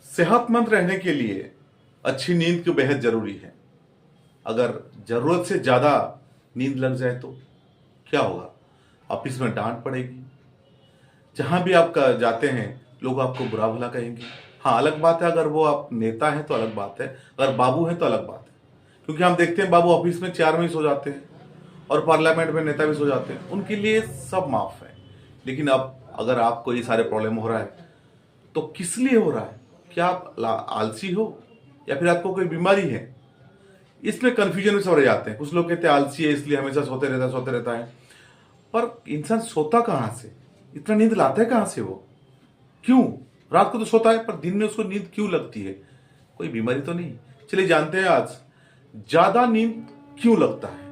सेहतमंद रहने के लिए अच्छी नींद की बेहद जरूरी है। अगर जरूरत से ज्यादा नींद लग जाए तो क्या होगा? ऑफिस में डांट पड़ेगी। जहां भी आप जाते हैं लोग आपको बुरा भला कहेंगे। हाँ, अलग बात है अगर वो आप नेता हैं तो अलग बात है, अगर बाबू हैं तो अलग बात है। क्योंकि हम देखते हैं बाबू ऑफिस में चेयर में ही सो जाते हैं और पार्लियामेंट में नेता भी सो जाते हैं, उनके लिए सब माफ है। लेकिन अब अगर आपको ये सारे प्रॉब्लम हो रहा है तो किस लिए हो रहा है? क्या आप आलसी हो या फिर आपको कोई बीमारी है? इसमें कंफ्यूजन में सब रह जाते हैं। कुछ लोग कहते हैं आलसी है इसलिए हमेशा सोते रहता है। पर इंसान सोता कहां से? इतना नींद लाता है कहां से वो? क्यों? रात को तो सोता है पर दिन में उसको नींद क्यों लगती है? कोई बीमारी तो नहीं? चलिए जानते हैं आज ज्यादा नींद क्यों लगता है,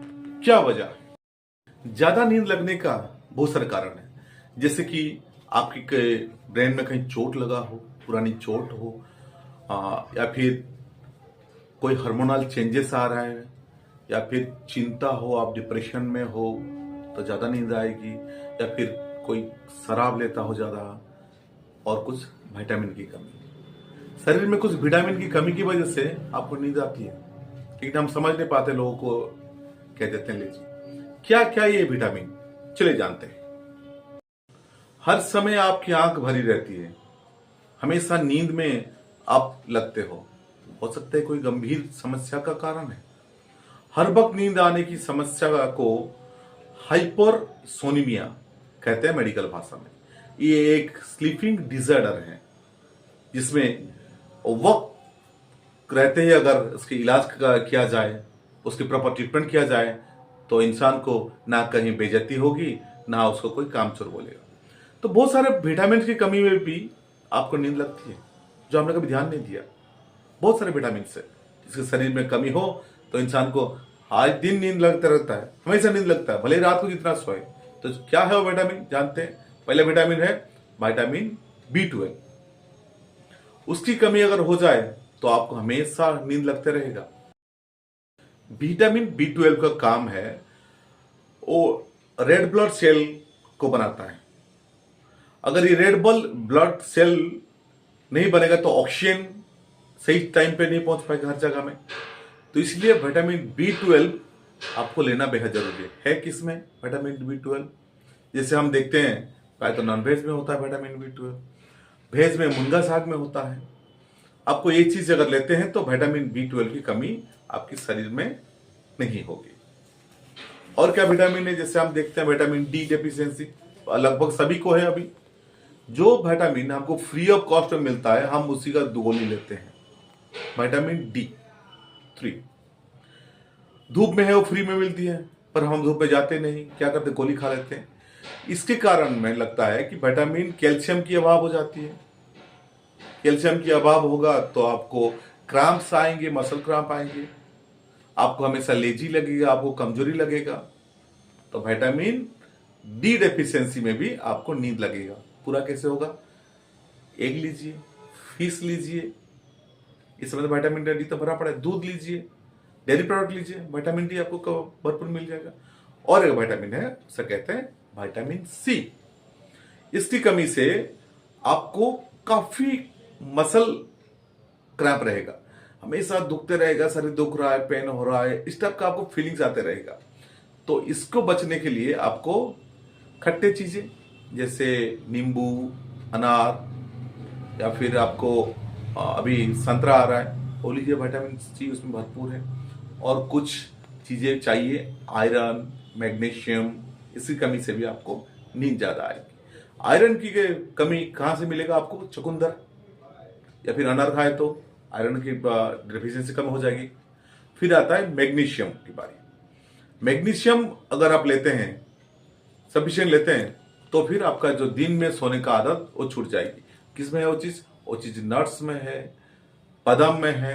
क्या वजह है। ज्यादा नींद लगने का बहुत सारे कारण है। जैसे कि आपकी ब्रेन में कहीं चोट लगा हो, पुरानी चोट हो, या फिर कोई हार्मोनल चेंजेस आ रहा है, या फिर चिंता हो, आप डिप्रेशन में हो तो ज्यादा नींद आएगी, या फिर कोई शराब लेता हो ज्यादा, और कुछ विटामिन की कमी। शरीर में कुछ विटामिन की कमी की वजह से आपको नींद आती है, लेकिन हम समझ नहीं पाते। लोगों को कह देते हैं लीजिए क्या क्या ये विटामिन, चले जानते हैं। हर समय आपकी आंख भरी रहती है, हमेशा नींद में आप लगते हो सकता है कोई गंभीर समस्या का कारण है। हर वक्त नींद आने की समस्या को हाइपरसोनिमिया कहते हैं मेडिकल भाषा में। ये एक स्लीपिंग डिसऑर्डर है जिसमें वक्त रहते ही अगर इसके इलाज किया जाए, उसकी प्रॉपर ट्रीटमेंट किया जाए तो इंसान को ना कहीं बेइज्जती होगी, ना उसको कोई कामचोर बोलेगा। तो बहुत सारे विटामिन की कमी में भी आपको नींद लगती है, जो हमने कभी ध्यान नहीं दिया। बहुत सारे विटामिन है जिसके शरीर में कमी हो तो इंसान को आज दिन नींद लगता रहता है, हमेशा नींद लगता है, भले ही रात को जितना सोए। तो क्या है वो विटामिन, जानते हैं। पहला विटामिन है विटामिन B12। उसकी कमी अगर हो जाए तो आपको हमेशा नींद लगते रहेगा। विटामिन B12 का काम है वो रेड ब्लड सेल को बनाता है। अगर ये रेड ब्लड सेल नहीं बनेगा तो ऑक्सीजन सही टाइम पे नहीं पहुंच पाएगा हर जगह में। तो इसलिए विटामिन B12 आपको लेना बेहद जरूरी है। किसमें विटामिन B12? जैसे हम देखते हैं प्राय तो नॉन वेज में होता है विटामिन B12, वेज में मुनगा साग में होता है। आपको ये चीज अगर लेते हैं तो विटामिन B12 की कमी आपके शरीर में नहीं होगी। और क्या विटामिन है? जैसे हम देखते हैं विटामिन D डेफिशिएंसी लगभग सभी को है। अभी जो विटामिन हमको फ्री ऑफ कॉस्ट में मिलता है हम उसी का 2 गोली लेते हैं। विटामिन D3 धूप में है, वो फ्री में मिलती है, पर हम धूप में जाते नहीं, क्या करते, गोली खा लेते हैं। इसके कारण में लगता है कि विटामिन कैल्शियम की अभाव हो जाती है। कैल्शियम की अभाव होगा तो आपको क्रैम्प्स आएंगे, मसल क्रैम्प आएंगे, आपको हमेशा लेजी लगेगा, आपको कमजोरी लगेगा। तो विटामिन D डेफिशिएंसी में भी आपको नींद लगेगा। पूरा कैसे होगा? एग लीजिए, फिश लीजिए, इस समय तो विटामिन D तो भरा पड़ा है। दूध लीजिए, डेयरी प्रोडक्ट लीजिए, विटामिन D आपको भरपूर मिल जाएगा। और एक विटामिन है उसे कहते हैं विटामिन C। इसकी कमी से आपको काफी मसल क्रैम्प रहेगा, हमेशा दुखते रहेगा, शरीर दुख रहा है, पेन हो रहा है, इस टाइप का आपको फीलिंग्स आते रहेगा। तो इसको बचने के लिए आपको खट्टे चीजें जैसे नींबू, अनार, या फिर आपको अभी संतरा आ रहा है, वो लीजिए, विटामिन C उसमें भरपूर है। और कुछ चीजें चाहिए, आयरन, मैग्नीशियम, इसकी कमी से भी आपको नींद ज्यादा आएगी। आयरन की कमी कहां से मिलेगा आपको? चुकंदर या फिर अनार खाए तो आयरन की डेफिशिएंसी कम हो जाएगी। फिर आता है मैग्नीशियम की बारी। मैग्नीशियम अगर आप लेते हैं, सफिशिएंट लेते हैं, तो फिर आपका जो दिन में सोने का आदत वो छूट जाएगी। किसमें है वो चीज? वो चीज नट्स में है, बादाम में है,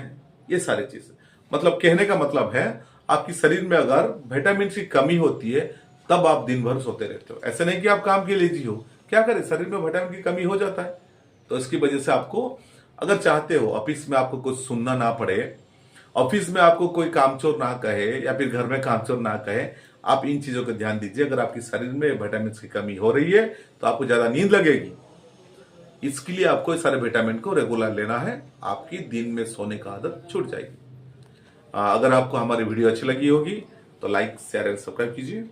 ये सारी चीज। मतलब कहने का मतलब है आपकी शरीर में अगर विटामिन की कमी होती है तब आप दिन भर सोते रहते हो। ऐसे नहीं कि आप काम के लेजी हो, क्या करें, शरीर में विटामिन की कमी हो जाता है। तो इसकी वजह से आपको, अगर चाहते हो ऑफिस में आपको कुछ सुनना ना पड़े, ऑफिस में आपको कोई कामचोर ना कहे, या फिर घर में कामचोर ना कहे, आप इन चीजों का ध्यान दीजिए। अगर आपके शरीर में विटामिन की कमी हो रही है तो आपको ज्यादा नींद लगेगी। इसके लिए आपको इस सारे विटामिन को रेगुलर लेना है, आपकी दिन में सोने का आदत छूट जाएगी। अगर आपको हमारी वीडियो अच्छी लगी होगी तो लाइक शेयर एंड सब्सक्राइब कीजिए।